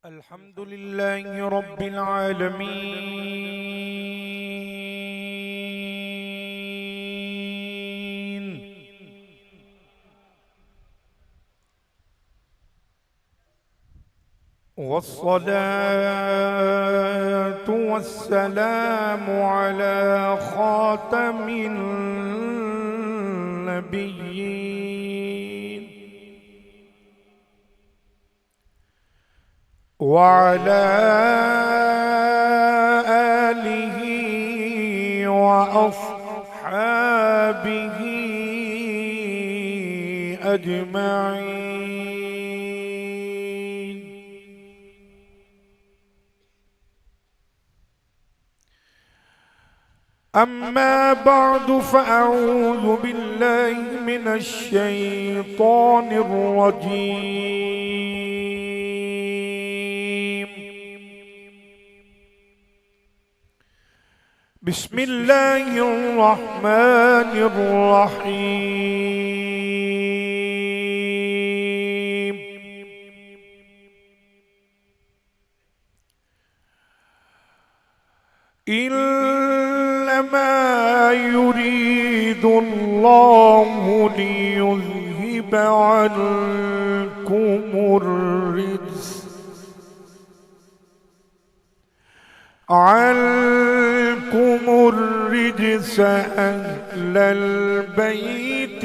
الحمد لله رب العالمين والصلاة والسلام على خاتم النبيين وعلى آله وأصحابه أجمعين. أما بعد فأعوذ بالله من الشيطان الرجيم. بسم الله الرحمن الرحيم. إنما يريد الله ليذهب عنكم الرجس أهل البيت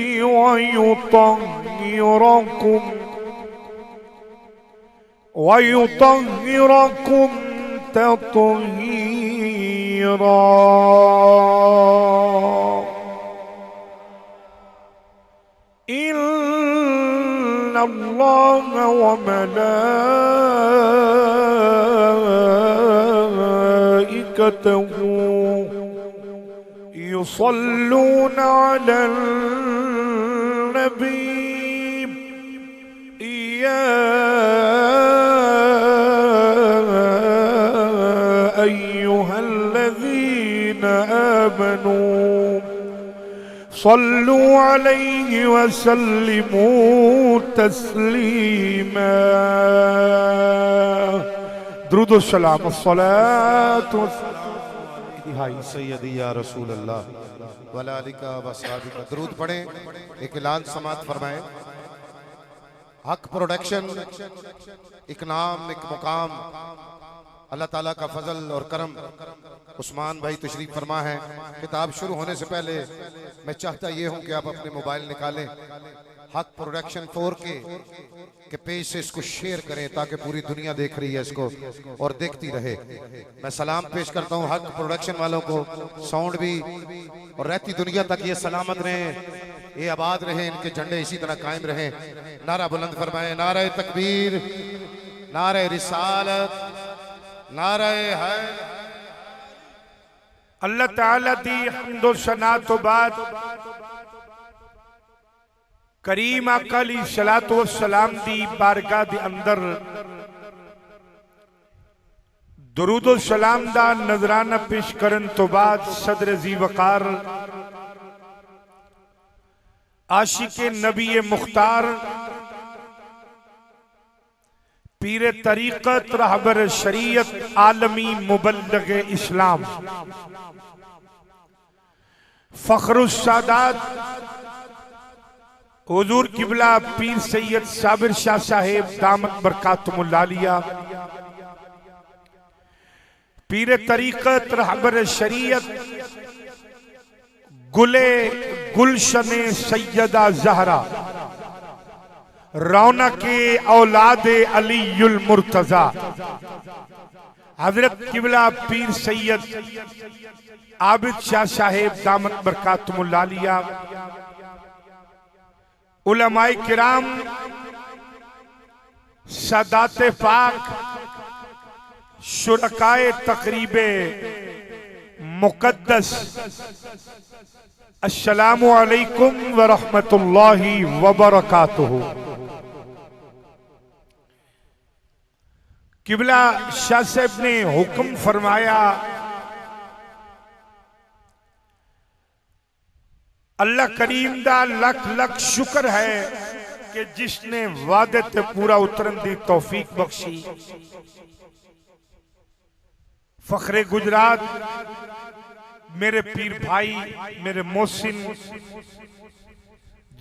ويطهركم تطهيرا. إن الله وملائكته يصلون على النبي يا أيها الذين آمنوا صلوا عليه وسلموا تسليما. درود السلام الصلاة والسلام سیدی یا رسول اللہ ولالکہ وصحابہ. درود پڑھیں، ایک اعلان سماعت فرمائیں. حق پروڈکشن ایک نام ایک مقام، اللہ تعالیٰ کا فضل اور کرم. عثمان بھائی تشریف فرما ہے. کتاب شروع ہونے سے پہلے میں چاہتا یہ ہوں کہ آپ اپنے موبائل نکالیں، حق پروڈکشن 4K کے پیج سے اس کو شیئر کریں تاکہ پوری دنیا دیکھ رہی ہے اس کو اور دیکھتی رہے. میں سلام پیش کرتا ہوں حق پروڈکشن والوں کو. ساؤنڈ بھی اور رہتی دنیا تک یہ سلامت رہیں، یہ آباد رہیں، ان کے جھنڈے اسی طرح قائم رہیں. نعرہ بلند فرمائیں. نعرہ تکبیر، نعرہ رسالت، نعرہ حیدر. اللہ تعالیٰ دی حمد و ثنا تو بعد کریم آقا علیہ الصلوۃ والسلام دی بارگاہ دی اندر درود و سلام دا نذرانہ پیش کرن تو بعد صدر ذی وقار عاشق نبی مختار پیر طریقت رہبر شریعت عالمی مبلغ اسلام فخر السادات حضور قبلہ پیر سید صابر شاہ صاحب دامت برکاتہم العالیہ، پیر طریقت رہبر شریعت گلشن سیدہ زہرا رونق اولاد علی المرتضی حضرت قبلہ پیر سید عابد شاہ صاحب دامت برکاتہم العالیہ، علماء کرام، سادات پاک، شرکائے تقریب مقدس، السلام علیکم ورحمت اللہ وبرکاتہ. قبلہ شاہ صاحب نے حکم فرمایا اللہ کریم دا لکھ لکھ شکر ہے کہ جس نے وعدے تے پورا اترن دی توفیق بخشی، فخر گجرات میرے پیر بھائی، میرے محسن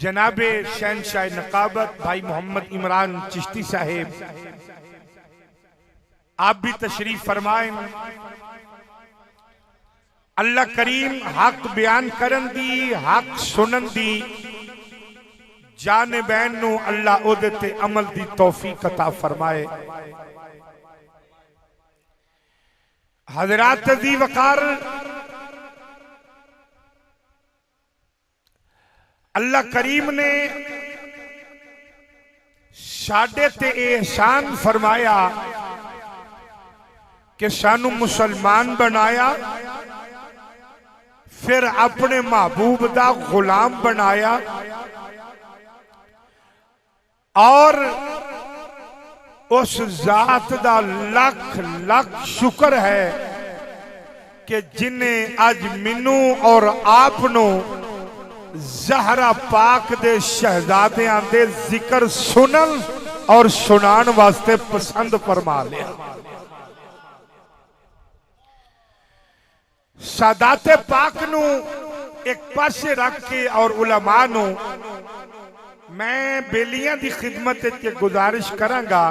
جناب شہنشاہ نقابت بھائی محمد عمران چشتی صاحب، آپ بھی تشریف فرمائیں۔ اللہ کریم حق بیان کرن دی، حق سنن دی جانبین نو اللہ عہدے تے عمل دی توفیق عطا فرمائے۔ حضرات ذی وقار، اللہ کریم نے ساڈے تے احسان فرمایا کہ سانو مسلمان بنایا، پھر اپنے محبوب دا غلام بنایا، اور اس ذات دا لکھ لکھ شکر ہے کہ جنہیں آج منو اور آپنو زہرا پاک دے شہزادیاں دے ذکر سنن اور سنان واسطے پسند فرما لیا۔ سادات پاک نو ایک پاسے رکھ کے اور علماء نو میں بیلیاں دی خدمت کے گزارش کرانگا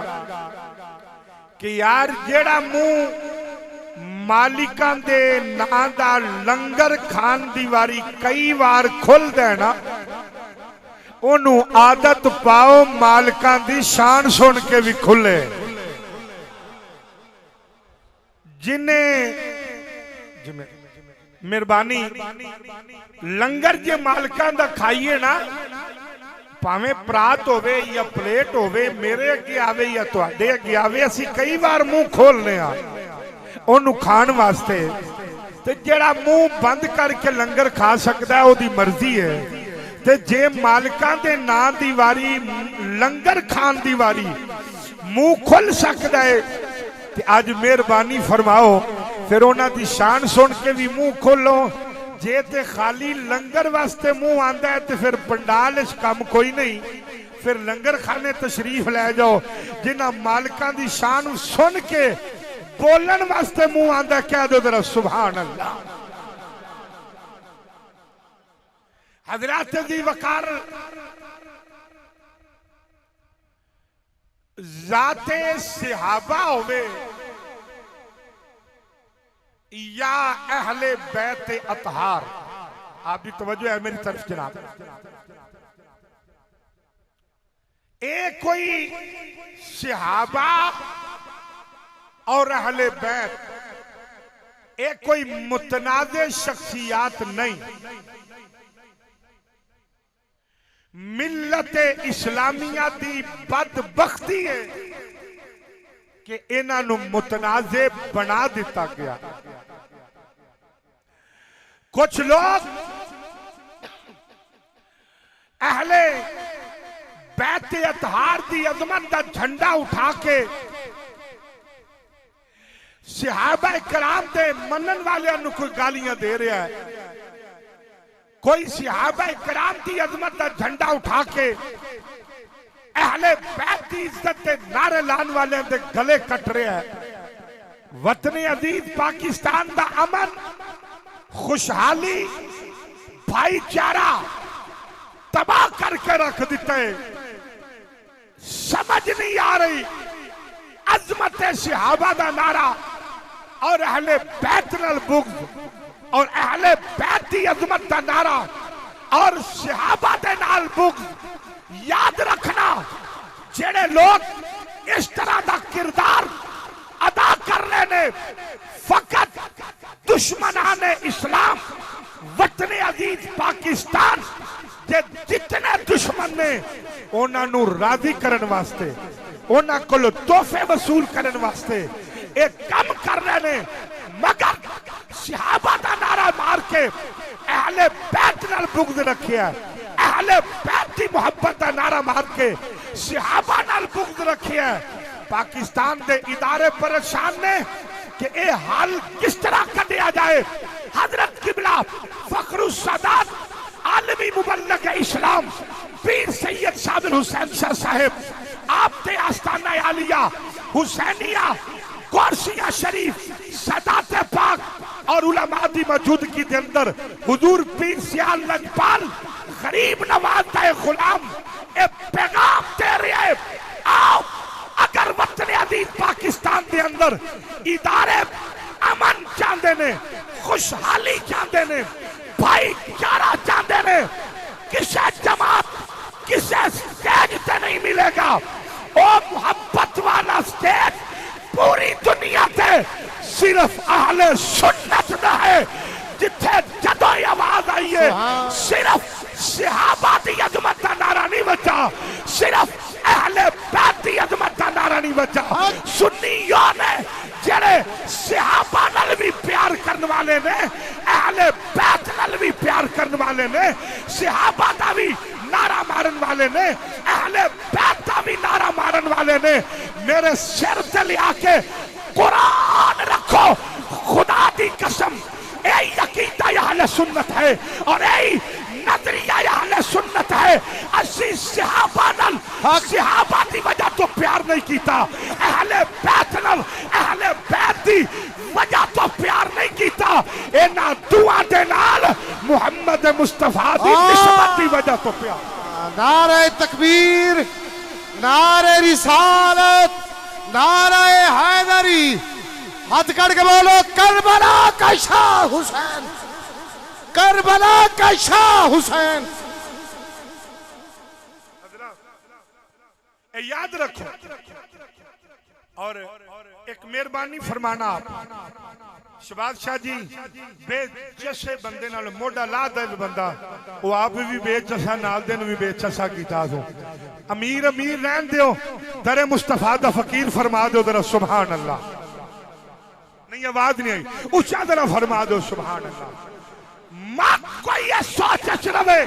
کہ یار جیڑا منہ مالکان دے نام دا لنگر کھان دیواری کئی وار کھل دینا، انہوں عادت پاؤ مالکان دی شان سن کے بھی کھلے۔ جنہیں مہربانی لنگر جے مالکان دا کھائیے نا، پاویں پرات ہوئے یا پلیٹ ہوئے، میرے اگے آوے یا تواڈے اگے آوے، اسی کئی بار منہ کھولنے آ انہوں کھان واسطے، تے جیڑا منہ بند کر کے لنگر کھا سکتا ہے وہ دی مرضی ہے، تے جے مالکاں دے نا دیواری لنگر کھان دیواری منہ کھل سکتا ہے، تے آج مہربانی فرماؤ پھر انہاں دی شان سن کے بھی منہ کھولو۔ جے تے خالی لنگر واسطے منہ آندا ہے تے پھر پنڈال اس کام کوئی نہیں، پھر لنگر کھانے تشریف لے جاؤ۔ جنہاں مالکاں دی شان سن کے بولن واسطے منہ آندا ہے، کہہ دو ذرا سبحان اللہ۔ حضرات ذی وقار، ذات صحابہ ہوئے یا اہل بیت اطہار، آپ بھی توجہ ہے میری طرف جناب، ایک کوئی صحابہ اور اہل بیت ایک کوئی متنازع شخصیات نہیں، ملت اسلامیہ دی بدبختی ہے کہ انہاں نو متنازع بنا دیتا گیا۔ کچھ لوگ اہل بیت اطہار دی عظمت دا جھنڈا اٹھا کے صحابہ کرام دے منن والے انہوں کوئی گالیاں دے رہا ہے، کوئی صحابہ کرام دی عظمت دا جھنڈا اٹھا کے اہل بیت دی عزت دے نعرے لان والے دے گلے کٹ رہے ہیں۔ وطن عزیز پاکستان دا امن، خوشحالی، بھائی چارہ تباہ کر کے رکھ دیتے، سمجھ نہیں آ رہی عظمت صحابہ دا نعرہ اور اہل بیت نال بغض اور اہل بیت دی عظمت دا نعرہ اور صحابہ دے نال بغض۔ یاد رکھنا جڑے لوگ اس طرح دا کردار ادا کر لینے، فقط دشمنان اسلام وطن عزیز پاکستان جے جتنے دشمن نے انہاں نو راضی کرن واسطے، انہاں کولو تحفے وصول کرن واسطے ایک کم کر لینے، مگر صحابہ دا نعرہ مار کے اہل بیت نال بغض رکھیا، اہل بیت دی محبت دا نعرہ مار کے صحابہ نال بغض رکھیا۔ پاکستان دے ادارے پریشان نے کہ اے حال کس طرح کٹیا جائے۔ حضرت قبلہ فخر السادات عالمی مبلغ اسلام پیر سید صابر حسین شاہ صاحب آپ کے آستانہ عالیہ حسینیہ قرشیہ شریف سادات پاک اور علماء دی موجودگی دے اندر حضور پیر سیال لجپال غریب نواز دے غلام اے پیغام دے رہے آؤ اگر وطن عزیز پاکستان دے اندر ادارے امن چاہتے نے خوشحالی چاہتے نے بھائی چارہ چاہتے نے کسے جماعت کسے سٹیج تے نہیں ملے گا او محبت والا سٹیج پوری دنیا تے صرف اہل سنت نہ ہے جتھے جدو آواز آئی ہے صرف صحابہ دی عظمت دا نعرہ نہیں بچا صرف اہل بیت دی عظمت دا نعرہ نہیں بچا سنیوں نے جڑے صحابہ نال بھی پیار کرنے والے نے اہل بیت نال بھی پیار کرنے والے نے صحابہ دا بھی نعرہ مارن والے نے اہل بیت دا بھی نعرہ مارن والے نے میرے سر تے لیا کے قرآن رکھو خدا دی قسم اے عقیدہ اہل سنت ہے اور اے نظریہ اہل سنت ہے اسی صحابہ نال صحابہ دی وجہ تو پیار نہیں کیتا اہل بیت نال اہل بیت دی وجہ تو پیار نہیں کیتا اینا دعا دے نال محمد مصطفیٰ دی نسبت دی وجہ تو پیار نعرہ تکبیر نعرہ رسالت نعرہ حیدری ہاتھ کر کے بولو کربلا کا شاہ حسین کربلا کا شاہ حسین یاد رکھو اور ایک مہربانی فرمانا شہباز شاہ جی بے جسے بندے نال موڈا لا دے بندہ وہ آپ بھی بے جسا نال دے بھی بے جسا کیتا دو امیر امیر رہن دیو در مصطفیٰ دا فقیر فرما دو در سبحان اللہ نہیں آواز نہیں آئی اچھا در فرما دو سبحان اللہ ماں کوئی یہ سوچ رہے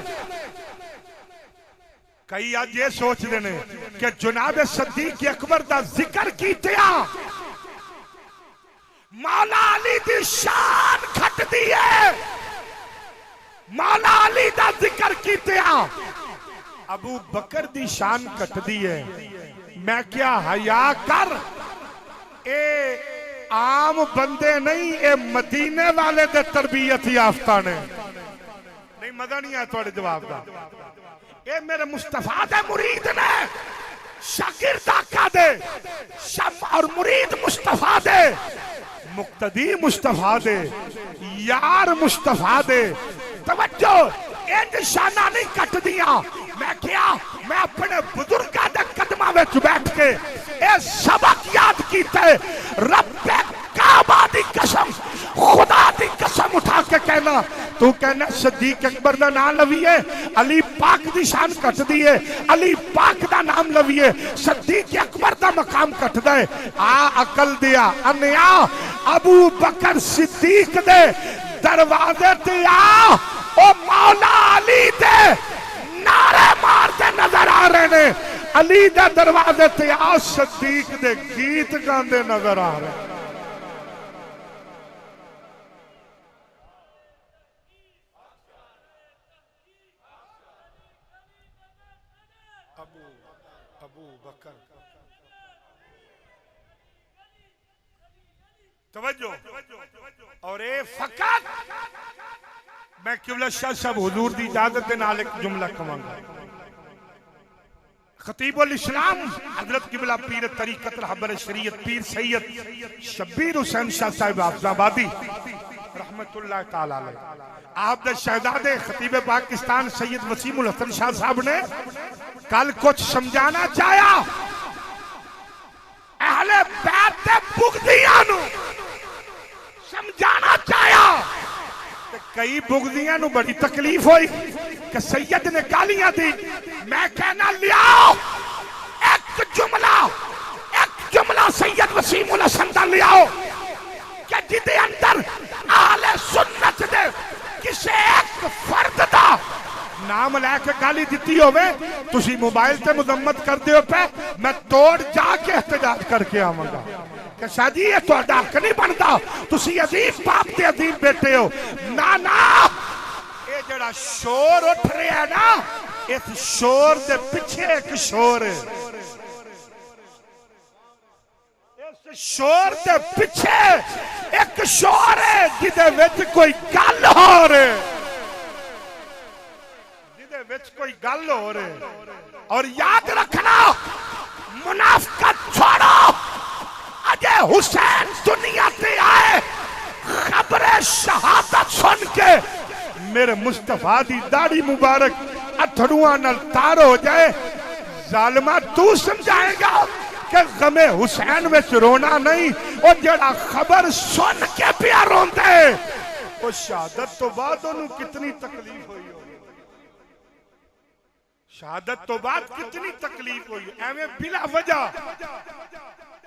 کئی آج یہ سوچ دینے کہ جناب صدیق اکبر دا ذکر کیتیا مولا علی دی شان کھٹ دیئے مولا علی دا ذکر کیتیا ابو بکر دی شان کٹ دیئے میں کیا حیا کر اے عام بندے نہیں اے مدینے والے دے تربیت یافتہ نے نہیں مزہ نہیں آیا توڑے جواب دا اے میرے مصطفیٰ دے مرید نے شاگرد آقا دے شم اور مرید مصطفیٰ دے مقتدی مصطفیٰ دے یار مصطفیٰ دے توجہ ان شانہ نہیں کٹ دیا میں کیا میں اپنے بزرگاں دے قدمہ میں بیٹھ کے اے سبق یاد کیتے رب کعبہ دی قسم خدا دی قسم اٹھا کے کہنا تو کہنا صدیق اکبر دا نام لویے علی پاک دی شان کٹ دیئے علی پاک دا نام لویے صدیق اکبر دا مقام کٹ دے عقل دیا انیا ابو بکر صدیق دے دروازے دیا او مولا علی دے نعرے مار دے نظر آ رہے نے علی دے دروازے دیا صدیق دے گیت گاندے نظر آ رہے ہیں ابو بکر توجہ اور اے فقط میں قبلہ شاہ صاحب حضور دی اجازت دے نال ایک جملہ کہاں خطیب الاسلام حضرت قبلہ پیر طریقت الحبر شریعت پیر سید شبیر حسین شاہ صاحب حافظ آبادی رحمت اللہ تعالی علیہ آپ دے شہزادے خطیب پاکستان سید وسیم الحسن شاہ صاحب نے کل کچھ سمجھانا چاہیا اہل بیت دے بغضیاں نو سمجھانا چاہیا کئی بغضیاں نو بڑی تکلیف ہوئی کہ سید نے گالیاں دی میں کہنا لیاؤ ایک جملہ سید وسیم الحسن دا لیاؤ کہ جدے اندر اہل سنت دے کسے ایک فرد دا نام لے کے گالی دیتی ہوئے تسی موبائل تے مذمت کر دیو پہ میں توڑ جا کے احتجاج کر کے آواں گا کہ شاہ جی یہ تو حق نہیں بنتا تسی عظیم باپ تے عظیم بیٹے ہو نا اے جڑا شور اٹھ رہا ہے نا اس شور دے پیچھے ایک شور ہے اس شور دے پیچھے ایک شور ہے جدے وچ کوئی گل ہو رہے جدے وچ کوئی گل ہو رہے اور یاد رکھنا منافقت چھوڑو اجے حسین دنیا تے آئے خبر شہادت سن کے میرے مصطفیٰ دی داڑھی مبارک اتھڑواں نال تار ہو جائے ظالمہ تو سمجھائے گا کہ غم حسین وچ رونا نہیں اور جڑا خبر سن کے پیا روندے ہے وہ شہادت تو بعد انہوں کتنی تکلیف ہوئی ہو شہادت تو بعد کتنی تکلیف ہوئی ایویں بلا وجہ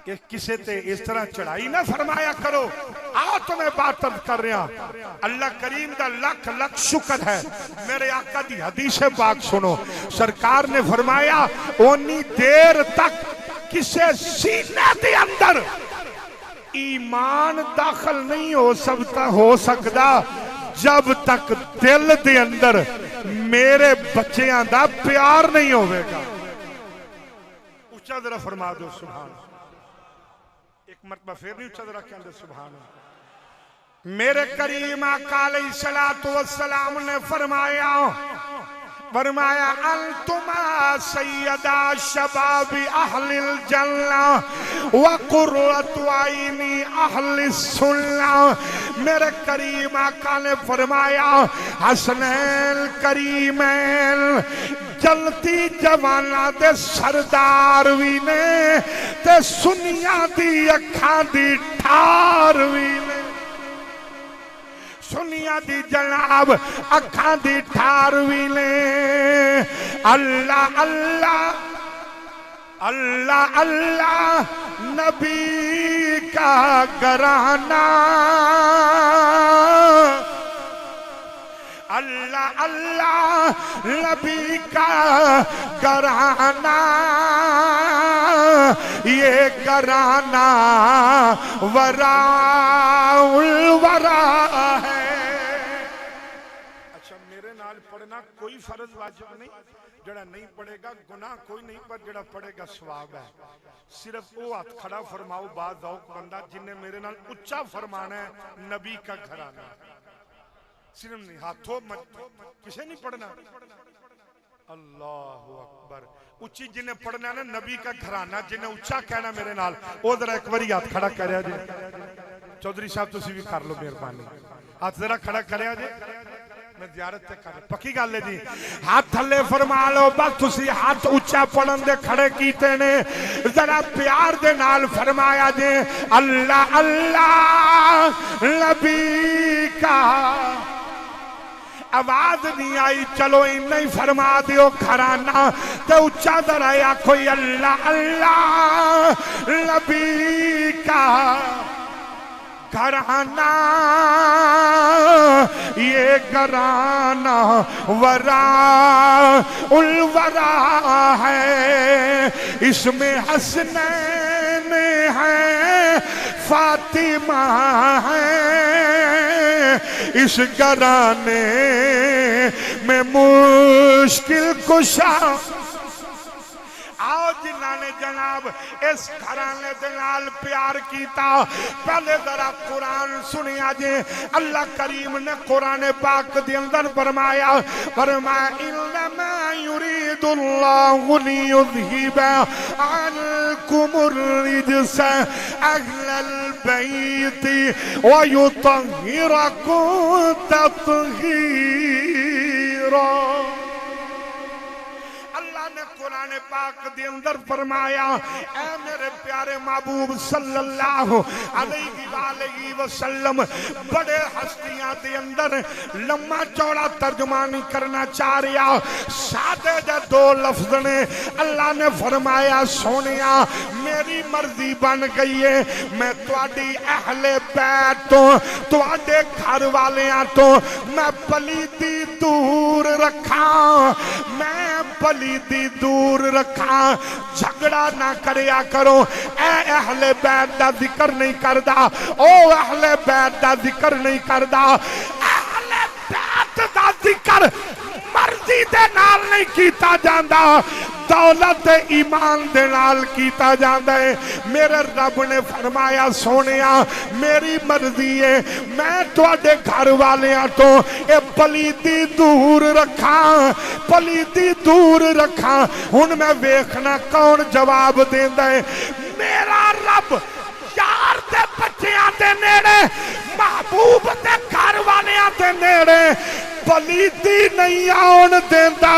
کہ کسے تے اس طرح چڑھائی نہ فرمایا کرو آؤ تمہیں بات کر رہا اللہ کریم دا لکھ لکھ شکر ہے میرے آقا دی حدیث پاک سنو سرکار نے فرمایا اونی دیر تک کسے سینے دے اندر ایمان داخل نہیں ہو سکتا جب تک دل دے اندر میرے بچیاں دا پیار نہیں ہوئے گا اچھا ذرا فرما دو سبحان ایک مرتبہ پھر نہیں اچھا ذرا کہہ دو سبحان میرے کریم آقا علیہ السلام نے فرمایا انتما سیدہ شباب اہل الجنہ وقرۃ عین اہل السنہ میرے کریم آقا نے فرمایا حسنین کریمین جلتی جوانا دے سردار وی نے تے سنیاں دی اکھاں دی ٹھار وی نے سنیا دی جناب اکھاں دی ٹھار وی لے اللہ اللہ اللہ اللہ نبی کا گرانا اللہ اللہ نبی کا گرانا یہ گرانا وراء الورا ہے اچھا میرے نال پڑھنا کوئی فرض واجب نہیں جڑا نہیں پڑھے گا گناہ کوئی نہیں پر جڑا پڑھے گا ثواب ہے صرف وہ ہاتھ کھڑا فرماؤ بعض ذوق بندہ جن نے میرے نال اچھا فرمانا ہے نبی کا گھرانہ صرف نہیں ہاتھوں کسے نہیں پڑھنا اللہ اکبر اچھی جنہیں پڑھنا ہے نا نبی کا گھرانہ جنہیں اچھا کہنا میرے نال او ذرا ایک باری ہاتھ کھڑا کریا جی چودھری صاحب تسی بھی کر لو مہربانی ہاتھ ذرا کھڑا کریا جی میں زیارت تے کر پکی گل ہے جی ہاتھ تھلے فرما لو بس تسی ہاتھ اچھا پڑھن دے کھڑے کیتے نے ذرا پیار دے نال فرمایا جی اللہ اللہ نبی کا آواز نہیں آئی چلو نہیں فرما دیو گھرانہ تے اچھا درایا کوئی اللہ اللہ نبی کا گھرانہ یہ گھرانہ وراء الورا ہے اس میں حسنین ہیں فاطمہ ہیں اس گھرانے میں مشکل کشا آؤ جنہاں نے جناب اس گھرانے دنال پیار کیتا پہلے ذرا قرآن سنیا جے اللہ کریم نے قرآن پاک دے اندر فرمایا انما یرید اللہ لیذہب عنکم الرجس اہل البیت ویطہرکم تطہیرا قرآن پاک دے اندر فرمایا اے میرے پیارے محبوب صلی اللہ علیہ وآلہ وسلم بڑے ہستیاں دے اندر لمحہ چوڑا ترجمہ نہیں کرنا چاہ رہا سادے دے دو لفظ نے اللہ نے فرمایا سونیا میری مرضی بن گئی ہے میں تواڈی اہل بیت تو تواڈے گھر والیاں تو میں پلیتی دور رکھا میں پلیتی دور رکھا جھگڑا نہ کریا کرو اے اہل بیت دا ذکر نہیں کردا او اہل بیت دا ذکر نہیں کردا اہل بیت دا تکر مرضی دے نال نہیں کیتا جاندا، دولت ایمان دے نال کیتا جاندا ہے۔ میرے رب نے فرمایا سونیا میری مرضی ہے میں تواڈے گھر والیاں تو اے پلیتی دور رکھاں، پلیتی دور رکھاں۔ ہن میں ویکھنا کون جواب دیندا ہے۔ میرا رب یار دے بچیاں دے نیڑے، محبوب دے گھر والیاں دے نیڑے پلیتی نہیں آن دیندا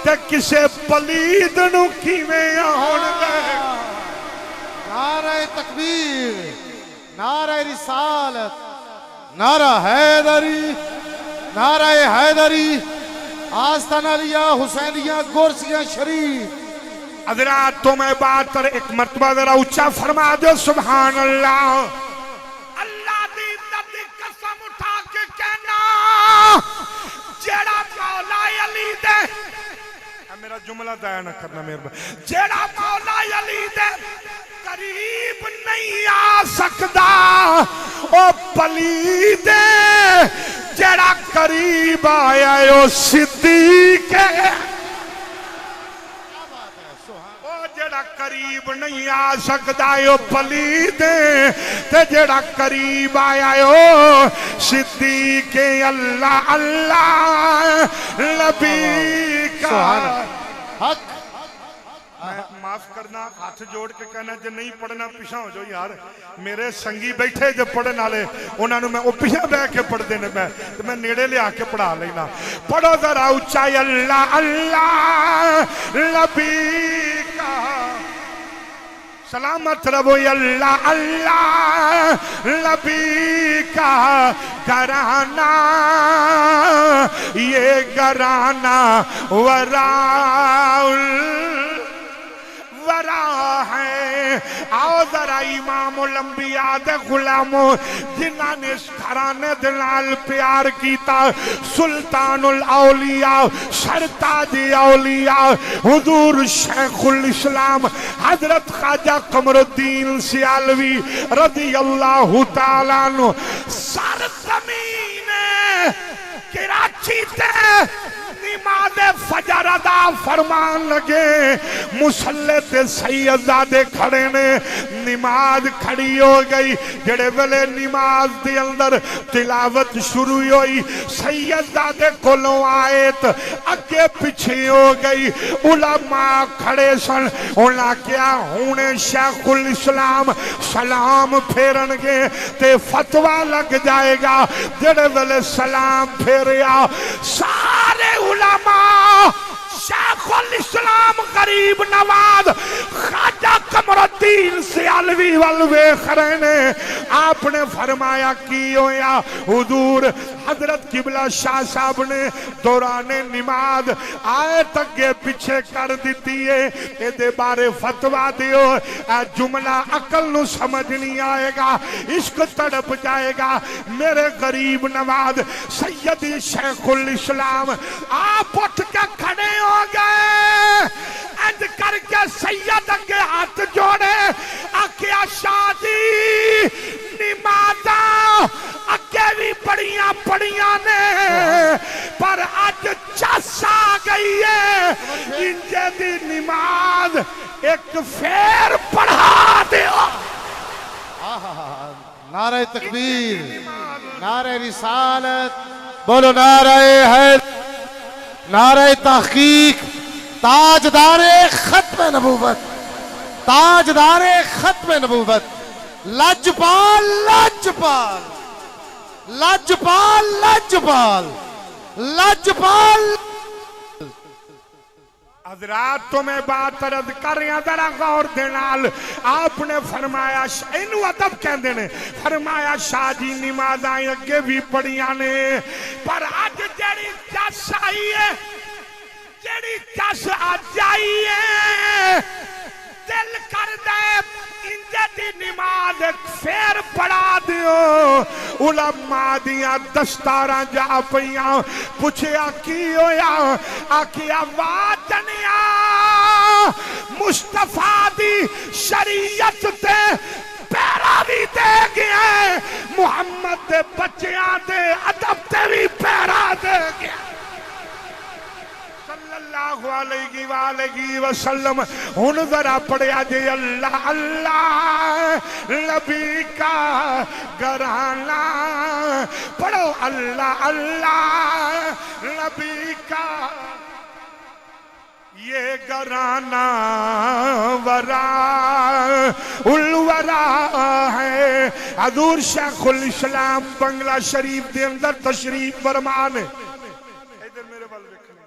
تے کسے پلید نو کیویں آن دے۔ نعرہ تکبیر، نعرہ رسالت، نعرہ حیدری، نعرہ حیدری، آستانہ لیا حسینیہ گورسیاں شریف۔ حضرات تمہیں بات پر ایک مرتبہ ذرا اونچا فرما دو سبحان اللہ۔ اللہ دی عزت دی قسم اٹھا کے کہنا جیڑا مولا علی دے، میرا جملہ ضائع نہ کرنا مہربانی، جیڑا مولا علی دے قریب نہیں آ سکدا او پلید جیڑا قریب آیا او صدیق ہے۔ جڑا قریب نہیں آ سکدا او پلید تے جڑا قریب آیا او صدیق اللہ اللہ لبیک۔ حق معاف کرنا، ہاتھ جوڑ کے کہنا جے نہیں پڑھنا پیچھے ہو جاؤ یار، میرے سنگی بیٹھے جو پڑھن والے انہاں نوں میں او پیچھے بیٹھ کے پڑھ دینے میں نیڑے لے آ کے پڑھا لینا۔ پڑھو ذرا اونچا اللہ اللہ لبیک، سلامت رہو اللہ اللہ لبیک۔ گھرانہ یہ گھرانہ ورا ہے۔ آؤ ذرا امام الانبیاء دے غلاموں جنہاں نے اس گھرانے دے نال پیار کیتا، سلطان الاولیاء سرتاج اولیاء حضور شیخ الاسلام حضرت خواجہ قمر الدین سیالوی رضی اللہ تعالیٰ عنہ سرزمین کراچی تے نماز فجر ادا فرمان لگے، مسلح تے سید زادے کھڑے نے، نماز کھڑی ہو گئی، جڑے ویلے نماز دے اندر تلاوت شروع ہوئی، سید زادے کولوں آیت اگے پیچھے ہو گئی، علماء کھڑے سن، انہاں کیا ہونے شیخ الاسلام سلام پھیرن گے تے فتوہ لگ جائے گا، جڑے ویلے سلام پھیریا سارے علماء شیخ الاسلام غریب نواز خواجہ قمر الدین سیالوی والوے خرینے۔ آپ نے فرمایا کی ہویا حضور حضرت قبلہ شاہ صاحب نے دوران نماز آیت اگے پیچھے کر دیتی ہے، اے دے بارے فتوہ دیو، اے جملہ عقل نو سمجھ نہیں آئے گا، عشق تڑپ جائے گا۔ میرے غریب نواز سیدی شیخ الاسلام آپ اٹھ کے کھڑے ہو گئے، انج کر کے سید اگے ہاتھ جوڑے، آکھیا شادی نمازاں اگے بھی پڑیاں نے پر اج چس آ گئی ہے، انجے دی نماز ایک پھر پڑھا دیو۔ نعرہ تکبیر، نعرہ رسالت، بولو نعرہ حیدر، نعرہ تحقیق، تاجدار ختم نبوت، تاجدار ختم نبوت، لجپال لجپال لجپال لجپال لجپال۔ حضرات تمہیں بات عرض کر رہے ہیں ذرا غور دے نال، آپ نے فرمایا انہوں ادب کہندے نے، فرمایا شاہ جی نمازاں اگے بھی پڑھیاں نے پر اج جڑی چس آئی ہے، جڑی چس اج آئی ہے دل کر دے انجے دی نماز ایک پھر پڑھا دیو۔ علماء دیاں دستاراں جا پئیاں، پوچھیا کی ہویا، آکھیا واہ جنیا مصطفیٰ دی شریعت تے پیراوی دے گئے، محمد دے بچیاں دے ادب تے بھی پیرا دے گئے۔ علیہ وآلہ وسلم ہن ذرا پڑھیا جے اللہ اللہ نبی کا گھرانہ پڑھو اللہ اللہ نبی کا یہ گھرانہ ورا الورا ہے حضور شیخ الاسلام بنگلہ شریف دے اندر تشریف فرمان ہے ادھر میرے بل دیکھنے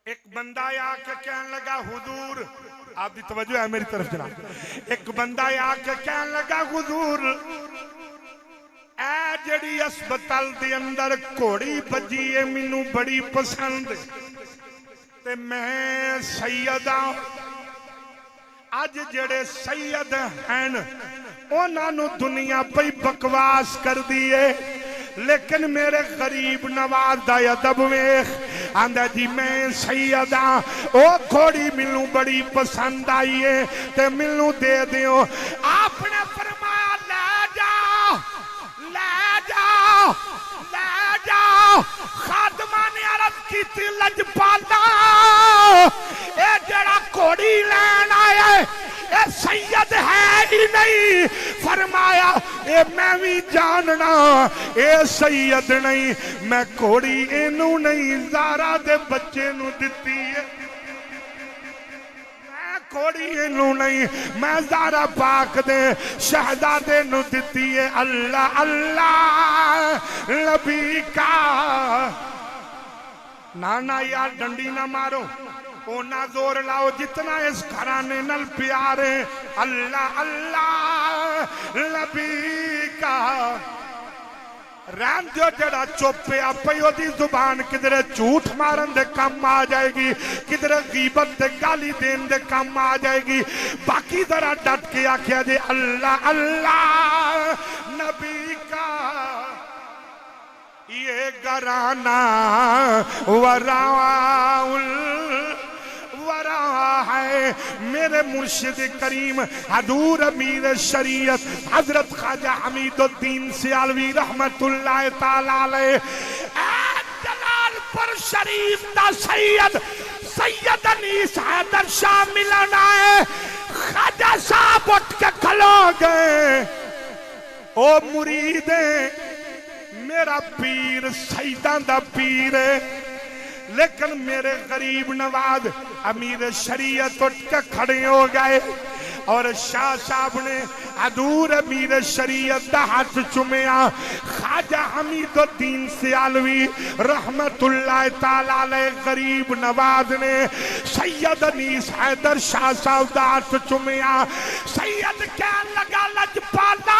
ایک بندہ آ کے کہنے لگا حضور آپ دی توجہ ہے میری طرف جناب ایک بندہ آ کے کہنے لگا حضور اے جڑی اسپتال دے اندر گھوڑی بجی ہے مینوں بڑی پسند تے میں سیدہ اج جڑے سید ہیں انہاں نوں دنیا پئی بکواس کر دیے لیکن میرے غریب نواز دا ادب ویکھ آندا جی میں سیدہ او گھوڑی مینوں بڑی پسند آئی ہے تے مینوں دے دیو آپ نے فرمایا لے جاؤ لے جاؤ لے جاؤ خادمہ نے عرض کی تھی لجپالا اے جڑا گھوڑی لین آیا ہے اے سید ہے ہی نہیں فرمایا اے میں بھی جاننا اے سید نہیں میں گھوڑی اینوں نہیں زارا دے بچے نوں دتی ہے کوڑی اینوں نہیں میں زارا پاک دے شہزادے نوں دتی ہے اللہ اللہ نبی کا نانا یار ڈنڈی نہ مارو اونا زور لاؤ جتنا اس گھرانے نل پیارے اللہ اللہ نبی کا رام جو جڑا چوپیا پیو دی زبان کدھر جھوٹ مارن دے کام آ جائے گی کدھر غیبت دے گالی دین دے کام آ جائے گی باقی ذرا ڈٹ کے آکھیا جے اللہ اللہ نبی کا یہ گھرانہ ورا ہے میرے مرشد کریم حضور امیر شریعت حضرت خواجہ حمید الدین سیالوی رحمت اللہ تعالی علیہ اے جلال پر شریف دا سید سید انیس حیدر شاہ ملنا ہے خواجہ صاحب اٹھ کے کھلو گئے او مریدیں میرا پیر سیدان دا پیر ہے لیکن میرے غریب نواز امیر شریعت اٹھ کے کھڑے ہو گئے اور شاہ صاحب نے حضور امیر شریعت دا ہاتھ چومیا خواجہ حمید الدین سیالوی رحمت اللہ تعالی علیہ غریب نواز نے سید انیس حیدر شاہ صاحب دا ہاتھ چومیا سید کہنے لگا لجپالا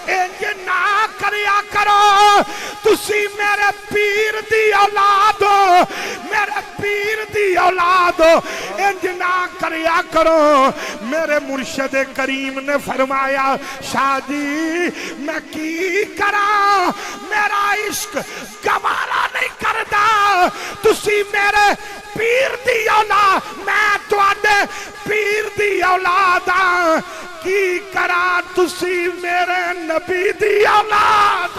انج نہ کریا کرو تسی میرے پیر دی اولاد ہو میرے پیر دی اولاد ہو انج نہ کریا کرو میرے مرشد کریم نے فرمایا شاہ جی میں کی کرا میرا عشق گوارا نہیں کردا تسی میرے پیر دی اولاد میں تواڈے پیر دی اولاد ہاں کی کرا تسی میرے نبی دی اولاد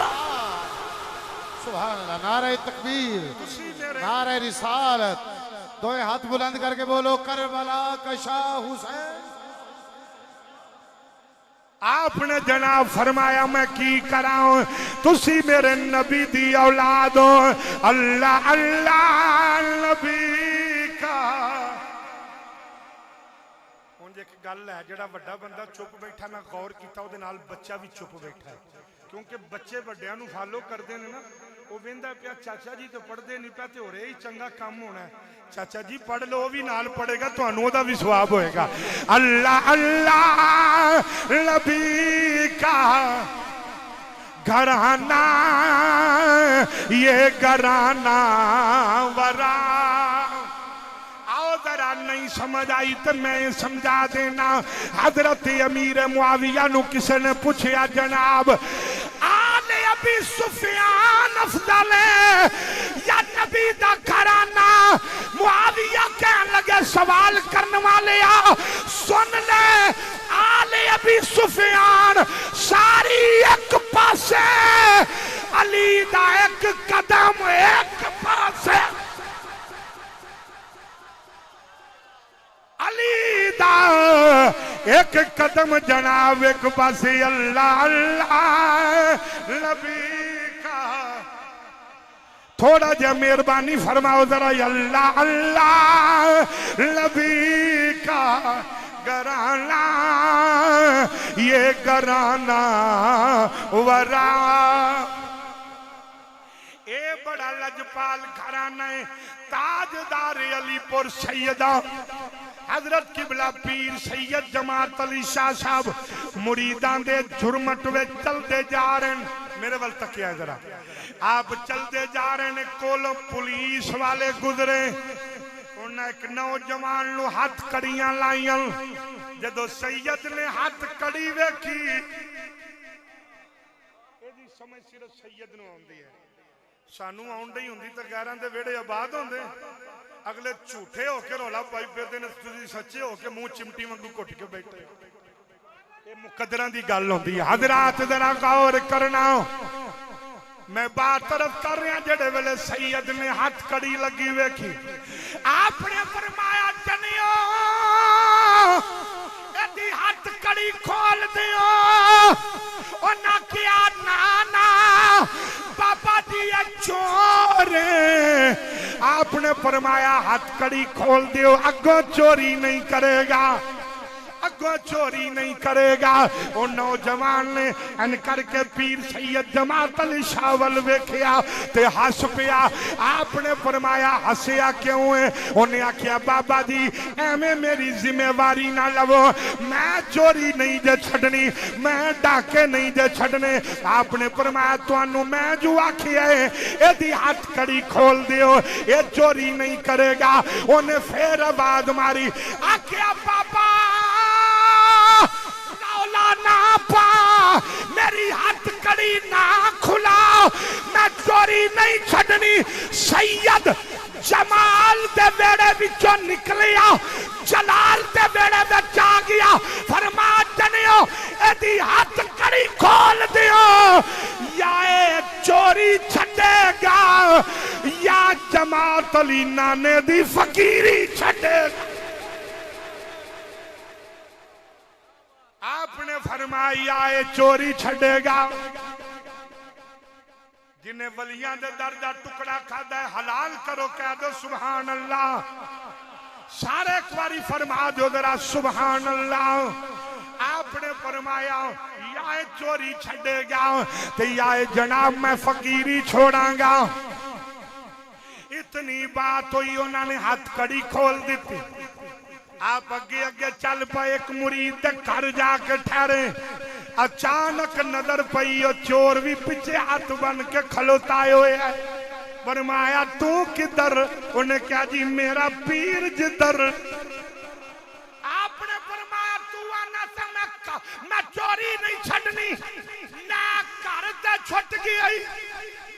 سبحان اللہ نعرہ تکبیر نعرہ رسالت دوئے ہاتھ بلند کر کے بولو کربلا کا شاہ حسین آپ نے جناب فرمایا میں کی کراؤں تسی میرے نبی دی اولاد ہو اللہ اللہ نبی کا انجھے ایک گل ہے جڑا وڈا بندہ چپ بیٹھا نہ غور کیتا ہو دے نال بچہ بھی چپ بیٹھا ہے کیونکہ بچے بڑیاں نو فالو کر دے نا وہ ویندا پیا چاچا جی تو پڑھ دے نہیں پیا تے ہو رہے ہی چنگا کام ہونا ہے چاچا جی پڑھ لو بھی نال پڑھے گا تو انہوں دا بھی ثواب ہوئے گا اللہ اللہ نبی کا گھرانہ یہ گھرانہ ورا ذرا نہیں سمجھ آئی تو میں سمجھا دینا حضرت امیر معاویہ نو کسے نے پوچھیا جناب آل ابی سفیان افضل ہے یا نبی دا گھرانہ معاویہ کہنے لگے سوال کرنے والے سن لے آل ابی سفیان ساری ایک پاسے علی دا ایک قدم ایک پاسے ایک قدم جناب ایک پاسے اللہ اللہ نبی کا تھوڑا جا مہربانی فرماؤ ذرا اللہ اللہ نبی کا گرانا یہ گرانا ورا اے بڑا لجپال گھرانہ ہے تاجدار علی پور سیدہ حضرت قبلہ پیر سید جماعت علی شاہ صاحب مریدان دے جھرمٹ وے چل دے جا رہے ہیں میرے ول تک کیا ہے ذرا آپ چل دے جا رہے ہیں کولو پولیس والے گزرے انہیں ایک نوجوان لو ہاتھ کڑیاں لائیں جدو سید نے ہاتھ کڑی ویکھی ایدی سمجھ صرف سید نو آندی ہے سانو آنڈے ہی ہوندی تو غیران دے ویڑے آباد ہوندے اگلے جھوٹے ہو کے رولا پائی پھرتے نے سچے ہو کے منہ چمٹی وانگو کٹ کے بیٹھے یہ مقدران دی گل ہوندی ہے حضرات ذرا غور کرنا میں بات طرف کر رہے ہیں جڑے ویلے سید نے ہاتھ کڑی لگی ویکھی آپ نے فرمایا جنیو ایدی ہاتھ کڑی کھول دیو انہاں کیا نانا بابا جی چور آپ نے فرمایا ہاتھ کڑی کھول دیو اگوں چوری نہیں کرے گا اگوں چوری نہیں کرے گا وہ نوجوان نے ان کر کے پیر سید جماعت علی شاہ ول ویکھیا تے ہس پیا آپ نے فرمایا ہسیا کیوں ہے انہیں آکھیا بابا جی ایویں میری ذمہ واری نہ لو میں چوری نہیں دے چھڈنی میں ڈاکے نہیں دے چھڈنے آپ نے فرمایا تانوں میں جو آکھیا ہے ایدی ہاتھ کڑی کھول دیو یہ چوری نہیں کرے گا انہیں پھر آواز ماری آکھیا بابا نہ پا میری ہاتھ کڑی نہ کھلا میں چوری نہیں چھڈنی سید جمال دے بیڑے بچوں نکلیا جلال دے بیڑے بچ آ گیا فرما جنیو ایدی ہاتھ کڑی کھول دیو یا اے چوری چھڈے گا یا جماعت علی نانے دی فقیری چھڈے گا آپ نے فرمایا اے چوری چھڑے گا جنہیں ولیاں دے درجہ ٹکڑا کھادا ہے حلال کرو کہہ دو سبحان اللہ سارے کواری فرما دو ذرا سبحان اللہ آپ نے فرمایا یا اے چوری چھڑے گا تو یا اے جناب میں فقیری چھوڑاں گا اتنی بات ہوئی انہوں نے ہاتھ کڑی کھول دیتی آپ اگے اگے چل پائے ایک مرید دے گھر جا کے ٹھہرے اچانک نظر پئی او چور بھی پیچھے ہاتھ بن کے کھلوتا ہوئے ہے فرمایا تو کدھر انہیں کہا جی میرا پیر جدھر آپ نے فرمایا تو آنا سے میں چوری نہیں چھڑنی نہ گھر دے چھٹ گئی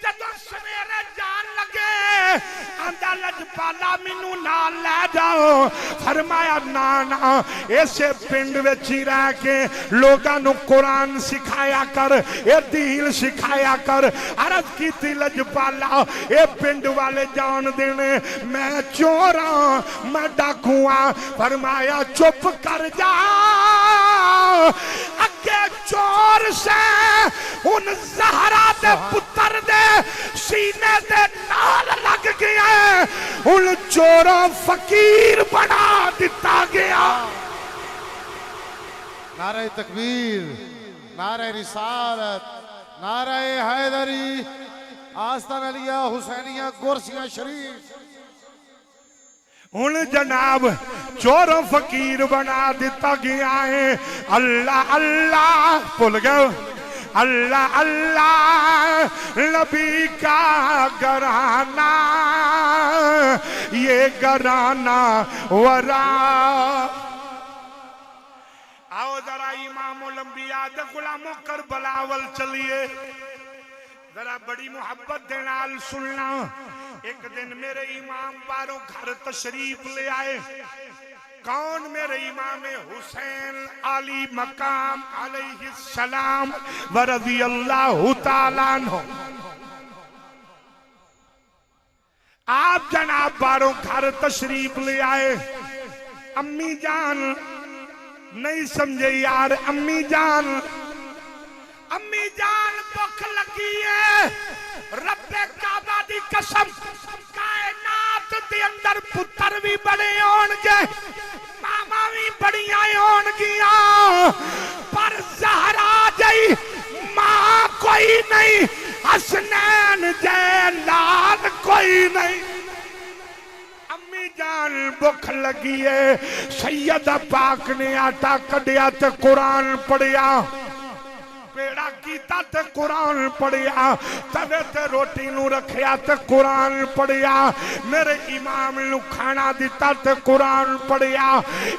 جدو سویرے جان لگے آندہ لجپالا مینوں نال لے جاؤ فرمایا نانا ایسے پنڈ وچی رہ کے لوگاں نو قرآن سکھایا کر اے دین سکھایا کر عرض کی تھی لجپالا اے پنڈ والے جان دینے میں چوراں میں ڈاکواں فرمایا چپ کر جا اگے چور سے ان زہرا دے پتر دے سینے دے نال لگ گیا ان چوروں فقیر بنا دیتا گیا نعرہ تکبیر نعرہ رسالت نعرہ حیدری آستان علیہ حسینیہ گورسیہ شریف ان جناب چوروں فقیر بنا دیتا گیا ہے اللہ اللہ بھول گئے اللہ اللہ نبی کا گرانا یہ گرانا ورا آؤ ذرا امام الانبیاء دے غلاموں کربلا ول چلیے ذرا بڑی محبت دے نال سننا ایک دن میرے امام باروں گھر تشریف لے آئے کون میرے امام حسین علی مقام علیہ السلام ورضی اللہ تعالیٰ عنہ آپ جناب باروں گھر تشریف لے آئے امی جان نہیں سمجھے یار امی جان بھوک لگی ہے رب کعبہ دی قسم کائنات دے اندر پتر بھی بڑے ہون گے ماما بھی بڑیاں ہون گیاں پر زہرا جئی ماں کوئی نہیں حسنین جے لال کوئی نہیں امی جان بھوک لگی ہے سیدہ پاک نے آٹا کڈیا تے قرآن پڑھیا پیڑا کیتا تے قرآن پڑھیا توے تے روٹی نو رکھیا تے قرآن پڑھیا میرے امام نو کھانا دیتا تے قرآن پڑھیا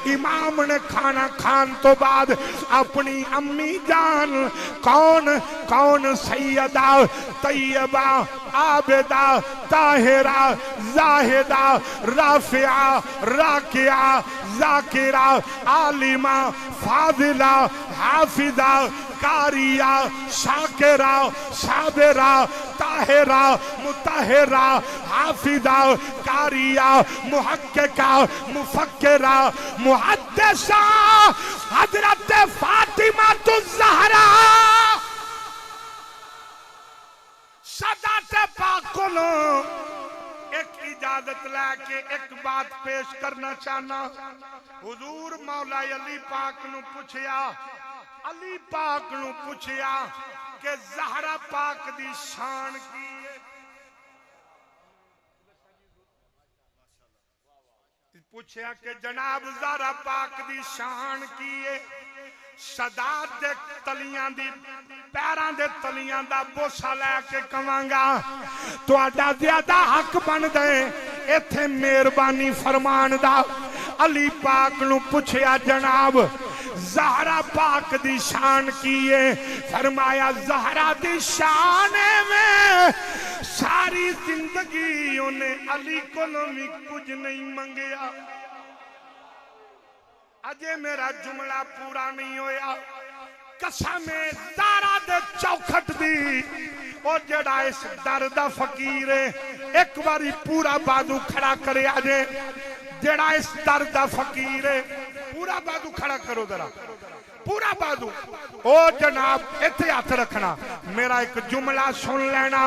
امام نے کھانا کھان تو بعد اپنی امی جان کون سیدہ طیبہ عابدہ طاہرہ زاہدہ رافعہ راکعہ ذاکرہ عالمہ فاضلہ حافظہ قاریہ شاکرہ صابرہ طاہرہ مطہرہ حافظہ قاریہ محققہ مفکرہ محدثہ حضرت فاطمہ الزہرا سادات پاک کو ایک اجازت لے کے ایک بات پیش کرنا چاہنا حضور مولا علی پاک نو پوچھیا کہ زہرا پاک دی شان کی ہے پوچھیا کہ جناب زہرا پاک دی شان کی ہے صدات دے تلیاں دی پیران دے تلیاں دا بوسا لے کے کمانگا تو آڈا زیادہ حق بن دے ایتھے مہربانی فرمان دا علی پاک نو پوچھیا جناب زہرا پاک دی شان کیے فرمایا زہرا دی شان میں ساری زندگی انہیں علی کو بھی کچھ نہیں منگیا اجے میرا جملہ پورا نہیں ہویا قسم زہرا دے چوکھٹ دی او جڑا اس درد فقیر ہے ایک باری پورا بازو کھڑا کرے آجے جڑا اس درد فقیر ہے پورا بازو کھڑا کرو ذرا پورا بازو او جناب ایتھے ہاتھ رکھنا میرا ایک جملہ سن لینا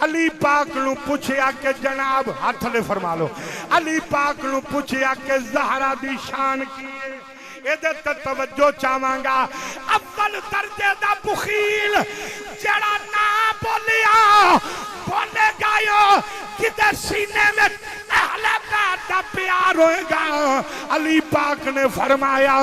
علی پاک نو پوچھیا کہ جناب ہاتھ لے فرما لو علی پاک نو پوچھیا کہ زہرا دی شان کی ادھر توجہ چاہواں گا اول درجے دا بخیل جڑا نہ بولے گا یو کدھر سینے میں اہل بیت دا پیار ہوئے گا علی پاک نے فرمایا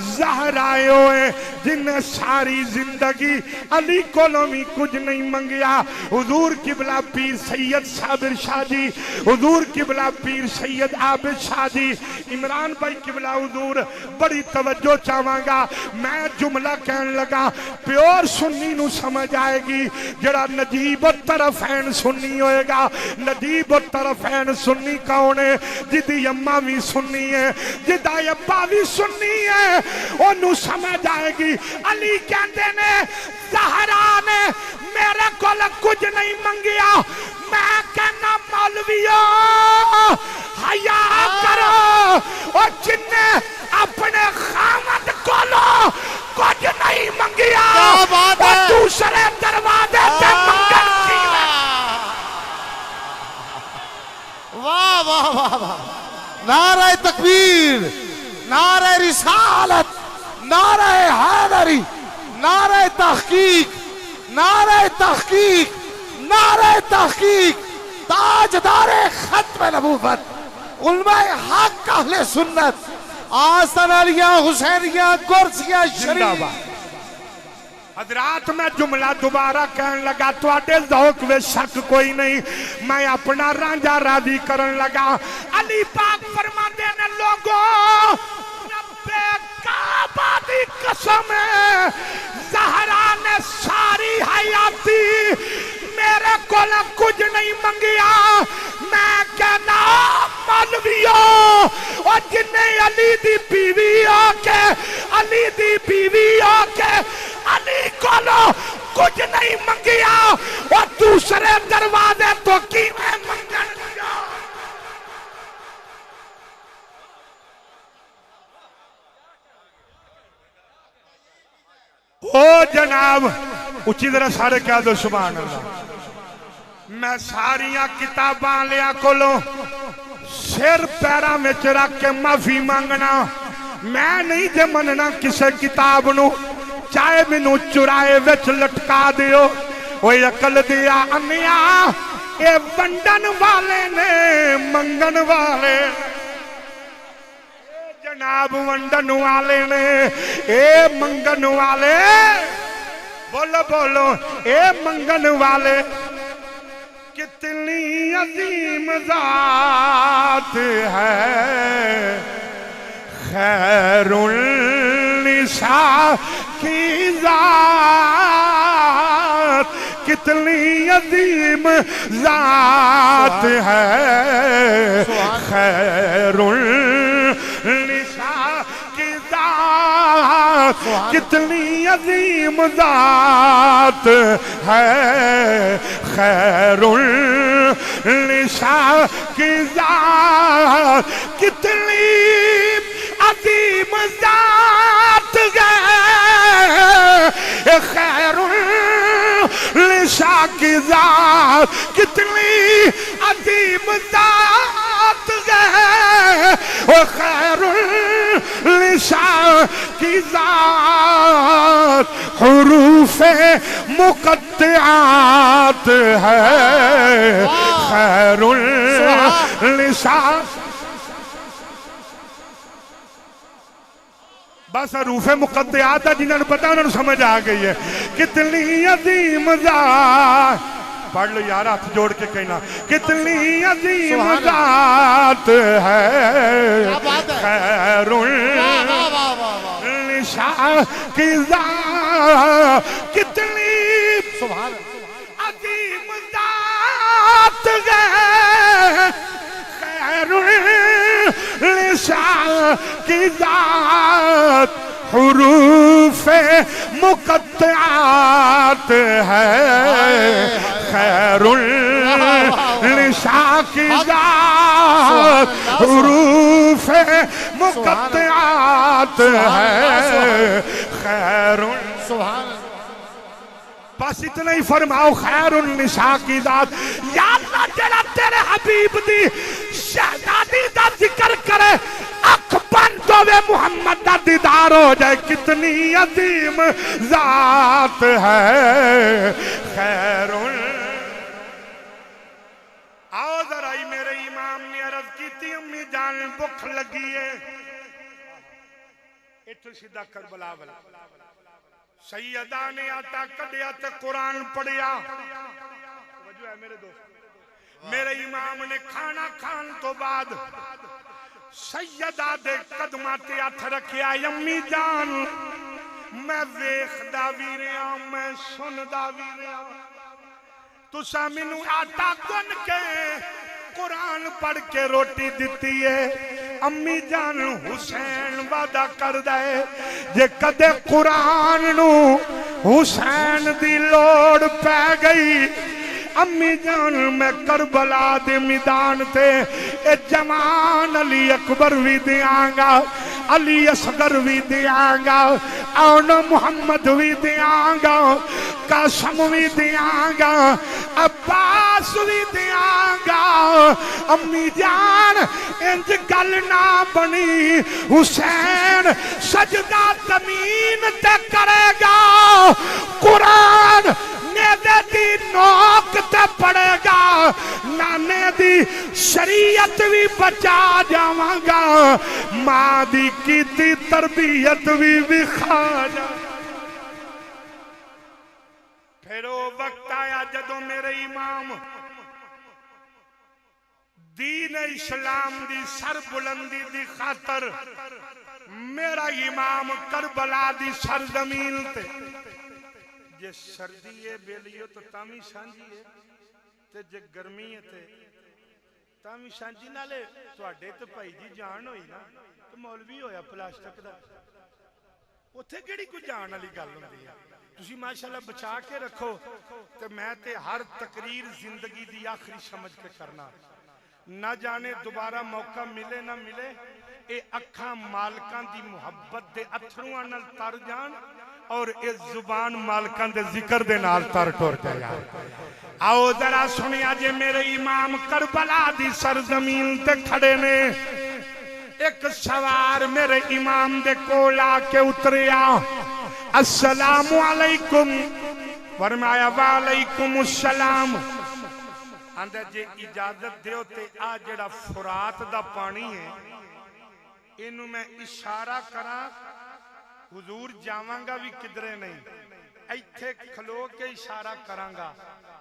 زہرائے ہوئے جن نے ساری زندگی علی کو بھی کچھ نہیں منگیا حضور قبلہ پیر سید صابر شاہ جی حضور قبلہ پیر سید عابد شاہ جی عمران بھائی قبلہ حضور بڑی توجہ چاہواں گا میں جملہ کہنے لگا پیور سنی نو سمجھ آئے گی جڑا نجیب الطرفین سنی ہوئے گا نجیب الطرفین سنی کاؤنے جدی اممہ بھی سنی ہے جدہ ابا بھی سنی ہے انہوں سمجھ آئے گی علی کہندے نے زہرا نے میرے کو کچھ نہیں منگیا میں کہنا مولویوں حیا کرو اور جن نے اپنے خامد کو کچھ نہیں منگیا اور دوسرے دروازے سے منگل کی واہ واہ واہ واہ نعرہ تکبیر نعرہ رسالت نعرہ حیدری نعرہ تحقیق نعرہ تحقیق نعرہ تحقیق تاجدار ختم نبوت علماء حق اہل سنت آستان علیہ حسینیہ کرسیہ شریف حضرات میں جملہ دوبارہ کہنے لگا تو آٹے ذوق میں شک کوئی نہیں میں اپنا رانجا راضی کرن لگا علی پاک فرما دینے لوگوں رب کعبہ دی قسم ہے زہرا نے ساری حیاتی میرے کو کچھ نہیں منگیا میں کہنا مولویوں اور جنہیں علی دی بیوی ہو کے علی دی بیوی ہو کے علی کو کچھ نہیں منگیا اور دوسرے دروازے تو کی میں منگن گیا او جناب اچھی طرح سارے کہہ دو سبحان اللہ. میں ساریاں کتاباں لیا کولوں سر پیراں وچ رکھ کے معافی مانگنا. میں نہیں جے مننا کسے کتاب نو چاہے مینوں چرائے وچ لٹکا دیو. اوے عقل دیا انیا اے ونڈن والے نے منگن والے جناب ونڈن والے نے اے منگن والے. بولو بولو اے منگن والے. کتنی عظیم ذات ہے خیر النساء کی ذات. کتنی عظیم ذات ہے خیر النساء کی ذات. کتنی عظیم ذات ہے خیر النساء کی ذات. کتنی عظیم ذات ہے خیر النساء کی ذات. کتنی عظیم ذات ہے خیر النساء کی ذات. حروف مقطعات ہے خیر النساء. بس حروف مقطعات ہے جنہوں نے پتا انہوں نے سمجھ آ گئی ہے. کتنی عظیم ذات. پڑھ لو یار ہاتھ جوڑ کے کہنا کتنی عظیم ذات ہے خیر النساء کی ذات. کتنی عظیم ذات ہے خیر النساء کی ذات. حروف مقطعات ہے خیر النساء کی ذات. حروف مقطعات ہے خیر بس اتنا ہی فرماؤ خیر النساء کی ذات. یا اللہ جڑا تیرے حبیب دی شہزادی دا ذکر کرے اکھ بند ہوئے محمد دا دیدار ہو جائے. کتنی عظیم ذات ہے خیر آؤ ذرا ہی میرے امام نے عرض کی تھی امی جان بھوک لگی ہے. اتو سیدھا کربلا والا سیدہ نے آٹا کڈیا تے قرآن پڑھیا. توجہ ہے میرے دوست. میرے امام نے کھانا کھان تو بعد سیدہ دے قدمہ تے ہاتھ رکھیا. امی جان میں ویکھدا وی رہا میں سندا وی رہا. تساں مینوں آٹا گن کے قرآن پڑھ کے روٹی دیتی ہے. امی جان حسین وعدہ کر دے جے کدے قرآن نو حسین دی لوڑ پہ گئی امی جان میں کربلا دے میدان تے اے جوان علی اکبر بھی دیاں گا علی اصغر بھی دیاں گا اون محمد بھی دیاں گا قاسم بھی دیاں گا عباس بھی دیاں گا. امی جان انج گل نہ بنی حسین سجدہ زمین تے کرے گا قرآن نیدے دی نوک تے پڑے گا نانے دی شریعت بھی بچا جاواں گا ماں دی کیتی تربیت بھی کھا جا. پھر وہ وقت آیا جدو میرے امام دین اسلام دی سر بلندی دی خاطر میرا امام کربلا دی سرزمین تے جے سردی ہے بیلیو تو تامی سانجی ہے تے جے گرمی ہے تے تامی سانجی نالے تو اڈے تو پائی جی جان ہوئی نا تو مولوی ہویا پلاسٹک دا اتھے کیڑی کو جان علی گل ہوندی ہے. تسی ماشاءاللہ بچا کے رکھو تے میں تے ہر تقریر زندگی دی آخری سمجھ کے کرنا. نہ جانے دوبارہ موقع ملے نہ ملے اے اکھاں مالکاں دی محبت دے اتھروਆਂ نال تر جان اور اس زبان مالکان دے ذکر دے نال تر ٹور گیا آؤ ذرا سنیا جے میرے امام کربلا دی سرزمین تے کھڑے نے ایک سوار میرے امام دے کول آ کے اتریا السلام علیکم فرمایا وعلیکم السلام آندہ جے اجازت دیو تے آ جڑا فرات دا پانی ہے انہوں میں اشارہ کرا حضور جاواں گا بھی کدرے نہیں ایتھے کھلو کے اشارہ کراں گا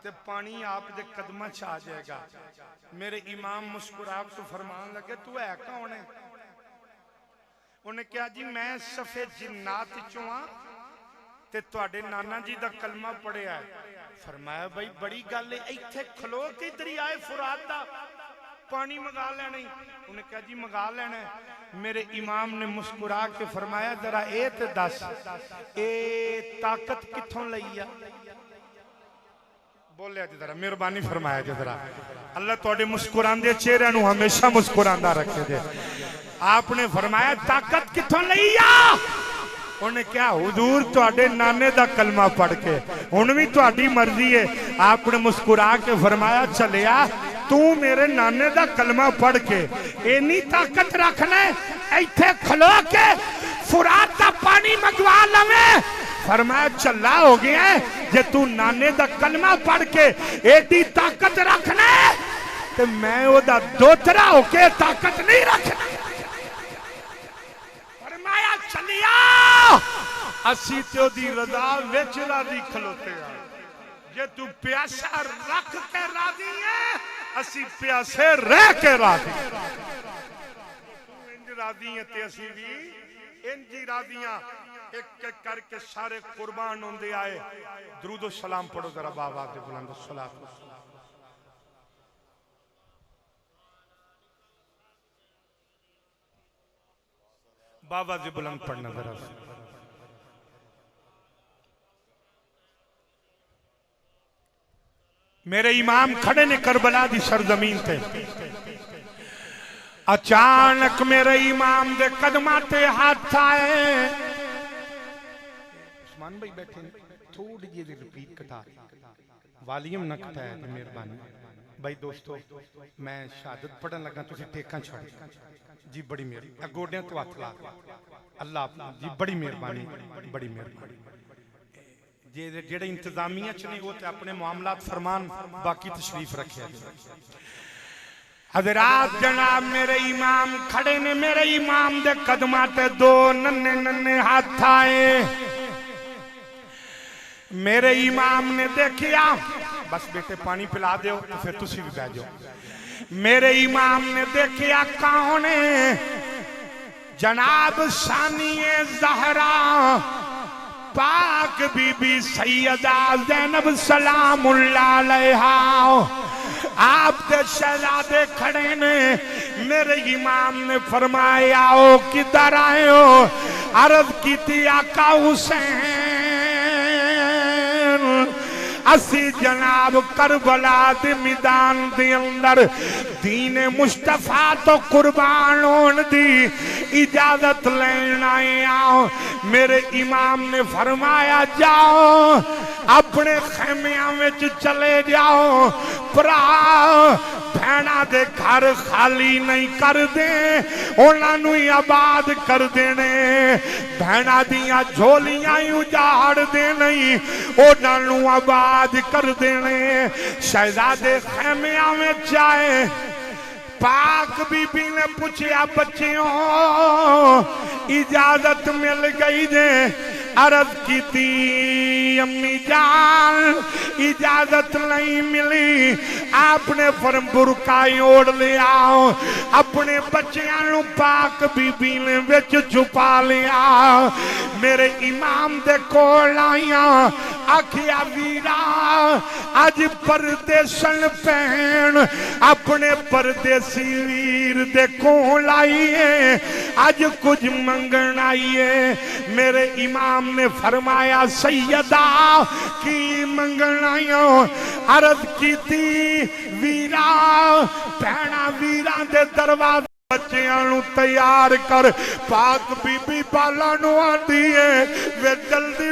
تے پانی آپ دے قدمہ چھا جائے گا میرے امام مسکراک تو فرمان لگے تو ہے کون ہے انہیں کہا جی میں صفے جنات چواں تے تواڈے نانا جی دا کلمہ پڑھے آئے فرمایا بھائی بڑی گل ہے ایتھے کھلو کے دریائے فرات دا پانی مگا لینا انہیں کہا جی مگا لینا میرے امام نے مسکرا کے فرمایا ذرا اے تے دس اے طاقت کتھوں لئیا بولے جی ذرا مہربانی فرمایا جی ذرا اللہ تواڈے مسکران دے چہرے نو ہمیشہ مسکراندہ رکھے دے آپ نے فرمایا طاقت کتھوں لئیا انہیں کیا حضور تواڈے نانے دا کلمہ پڑھ کے انہیں بھی تواڈی مرضی ہے آپ نے مسکرا کے فرمایا چلیا تو میرے نانے دا کلمہ پڑھ کے اینی طاقت رکھنا ہے ایتھے کھلو کے فرات دا پانی مگوا لویں فرمایا چلا ہو گیا ہے جے تو نانے دا کلمہ پڑھ کے ایڈی طاقت رکھنا ہے تو میں وہ دا دوترا ہو کے طاقت نہیں رکھنا فرمایا چلیا اسی تیو دی رضا وچ راضی کھلوتے ہیں جے تو پیاسا رکھ کے راضی ہے اسی پیاسے رہ کے راضی انج راضی ہیں تے اسی بھی انجی راضیاں ایک ایک کر کے سارے قربان ہوندے آئے درود و سلام پڑھو ذرا بابا دے بلند الصلاۃ بابا دے بلند پڑھنا ذرا میرے امام کھڑے نے کربلا دی سرزمین تے اچانک میرے امام دے قدماتے ہاتھ آئے عثمان بھائی بیٹھے تھوڑی جی ریپیٹ کٹا والیم نہ کٹایا تھا مہربانی بھائی دوستو میں شہادت پڑھن لگا تو ٹیکاں چھوڑ جی بڑی مہربانی گوڑیاں تو ہاتھ لا اللہ جی بڑی مہربانی بڑی مہربانی جیڑے انتظامیہ چنے وہ تے اپنے معاملات فرمان باقی تشریف رکھے حضرات جناب میرے امام کھڑے نے میرے امام دے قدماتے دو ننے ننے ہاتھ آئے میرے امام نے دیکھیا بس بیٹے پانی پلا دیو تو پھر تسی بھی بیٹھ جاؤ میرے امام نے دیکھیا کون ہے جناب ثانی زہرا پاک بی بی سیدہ زینب سلام اللہ علیہا آپ دے شہزادے کھڑے نے میرے امام نے فرمایا او کدھر آئے ہو عرض کی تھی آقا حسین اسی جناب کربلا دی میدان دی اندر دین مصطفیٰ تو قربان ہون دی اجازت لین آئے آؤ میرے امام نے فرمایا جاؤ اپنے خیمیاں میں چلے جاؤ پرا بھینا دے گھر خالی نہیں کر دیں انہاں نوی آباد کر دینے بھینا دیاں جھولیاں اجاڑ دے نہیں انہاں نو آباد کر دینے شہزادے خیمیاں میں جائے پاک بی بی نے پوچھیا بچیوں اجازت مل گئی دے عرض کی تھی امی جان اجازت نہیں ملی آپ نے فرم برکائی اوڑ لیا اپنے بچیاں پاک بی بی نے وچ چھپا لیا میرے امام دے کول آئیاں آکھیا ویرا آج پردیسن پہن اپنے پردیسی ویر دے کول آئیے آج کچھ منگن آئیے میرے امام نے فرمایا سیدہ کی منگن آئیوں عرض کی تھی ویرا پہنا ویرا دے دروازے بچیاں تیار کر پاک بی بی بالا نو آتی ہے وہ جلدی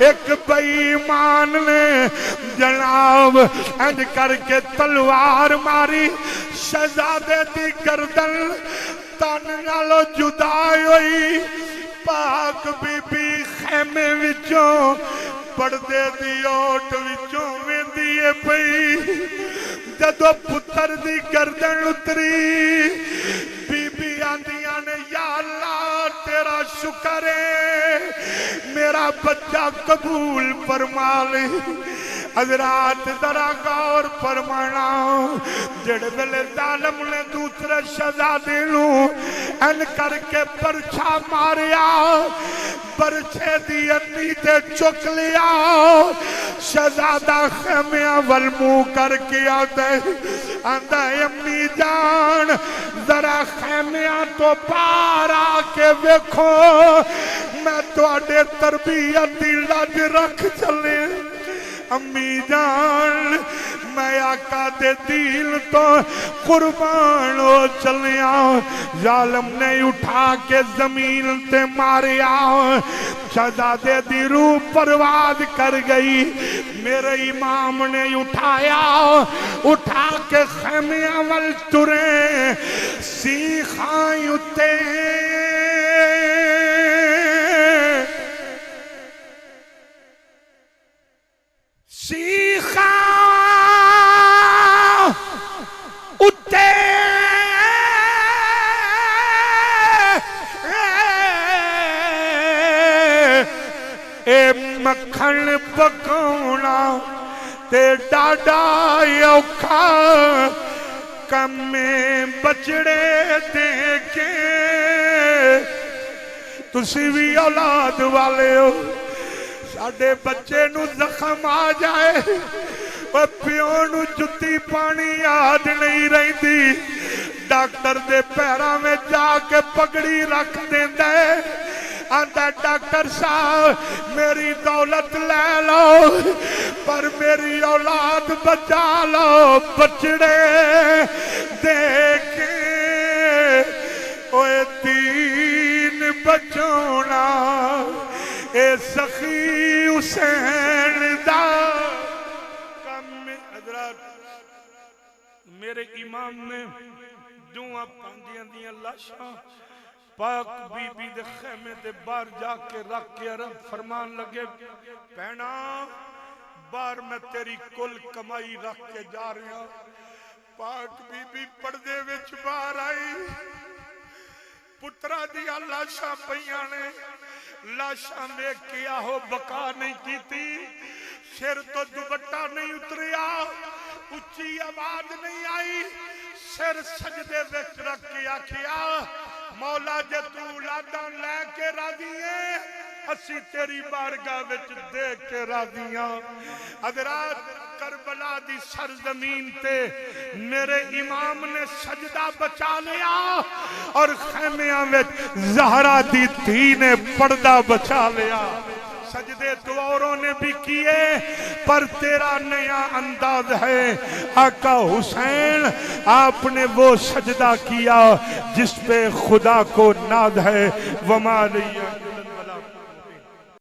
ایک بے ایمان نے جناب انج کر کے تلوار ماری شہزادے دی گردن تن نالو جدا ہوئی پاک بی بی خیمے وچوں پردے دی اوٹ وچوں ویندی ہے پئی جدو پتر دی گردن اتری بی بی آندیاں نے یا اللہ تیرا شکر ہے میرا بچہ قبول فرما لے حضرات ذرا غور فرمانا جڑے ویلے ظالم نے دوسرے شہزادے نوں ان کر کے پرچھا ماریا پرچھے دی انی تے چک لیا شہزادہ خیمیاں ول منہ کر کے آتا ہے امی جان ذرا خیمیاں تو پار آ کے ویکھو میں تواڈے تربیت دی لج رکھ چلے امی جان میں آقا دے دین تو قربان ہو چلیا ظالم نے اٹھا کے زمین تے ماریا شہزادے دی روح پرواز کر گئی میرے امام نے اٹھایا اٹھا کے خیمیاں ول ترے سیخائیں اتے سیخا اتے اے مکھن پکونا تے ڈاڈا اوکھا کمے بچڑے دے کے تسی بھی اولاد والے ہو ساڈے بچے نو زخم آ جائے پیو نو جتی پانی یاد نہیں رہندی ڈاکٹر دے پیراں میں جا کے پگڑی رکھ دیندا ہے آندا ڈاکٹر صاحب میری دولت لے لو پر میری اولاد بچا لو بچڑے دے کے اوے دین بچونا اے سخی حسین دا کم حضرات میرے امام نے دعا پاندیاں دیاں لاشاں پاک بی بی دے خیمے دے باہر جا کے رکھ کے عرب فرمان لگے پہنا بار میں تیری کل کمائی رکھ کے جا رہا پاک بی بی پردے وچ باہر آئی پترا دیا لاشاں پیاں نے لاشاں میں کیا ہو بقا نہیں کی تھی سر تو دوپٹہ نہیں اتریا اچھی آواز نہیں آئی سر سجدے وچ رکھ کے آکھیا مولا جے تو اولاداں لے کے راضی ہے اسی تیری بارگاہ وچ دیکھ کے راضیاں حضرات کربلا دی سرزمین تے میرے امام نے سجدہ بچا لیا اور خیمیاں وچ زہرا دی دھی نے پردہ بچا لیا سجدے تو اوروں نے بھی کیے پر تیرا نیا انداز ہے آقا حسین آپ نے وہ سجدہ کیا جس پہ خدا کو ناز ہے وما